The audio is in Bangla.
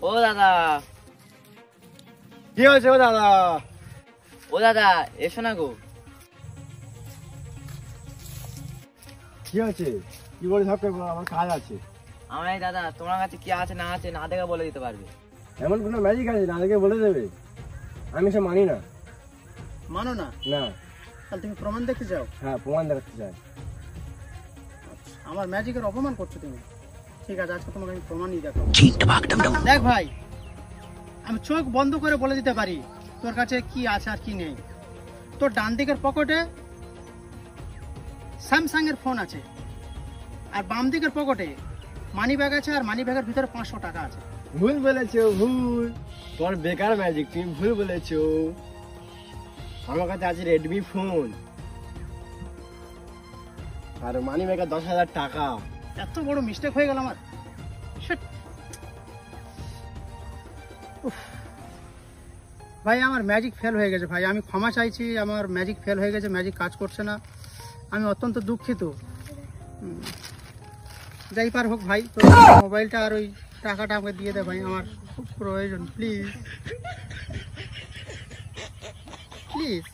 ও দাদা, কি হয়েছে? ও দাদা, ও দাদা এসো না গো। কি হয়েছে? কি বলে সব আমার কাজ আছে। আমার এই দাদা তোমার কাছে কি আছে না আছে না দেখে বলে দিতে পারবে। এমন কোনো ম্যাজিক আছে না দেখে বলে দেবে? আমি সে মানি না। মানো না? না। তাহলে তুমি প্রমাণ দেখতে চাও? হ্যাঁ, প্রমাণ দেখাতে চাই। আমার ম্যাজিকের অপমান করছো তুমি। ঠিক আছে, আজকে তোমাকে আমি প্রমাণই দেখাবো। দেখ ভাই, আমি চোখ বন্ধ করে বলে দিতে পারি তোর কাছে কি আছে আর কি নেই। তোর ডান দিকের পকেটে স্যামসাং এর ফোন আছে, আর বাম দিকের পকেটে মানি ব্যাগ আছে, আর মানি ব্যাগের ভিতরে 500 টাকা আছে। ভুল বলেছো, ভুল। তোমার বেকার ম্যাজিক, তুমি ভুল বলেছো। আমার কাছে আছে রেডমি ফোন, আর মানি ব্যাগে 10,000 টাকা। এত বড় মিস্টেক হয়ে গেল আমার। Shit! উফ। ভাই আমার ম্যাজিক ফেল হয়ে গেছে ভাই, আমি ক্ষমা চাইছি। আমার ম্যাজিক ফেল হয়ে গেছে, ম্যাজিক কাজ করছে না। আমি অত্যন্ত দুঃখিত। যাই পার হোক ভাই, তো মোবাইলটা আর ওই টাকাটা আমাকে দিয়ে দে ভাই, আমার খুব প্রয়োজন। Please please.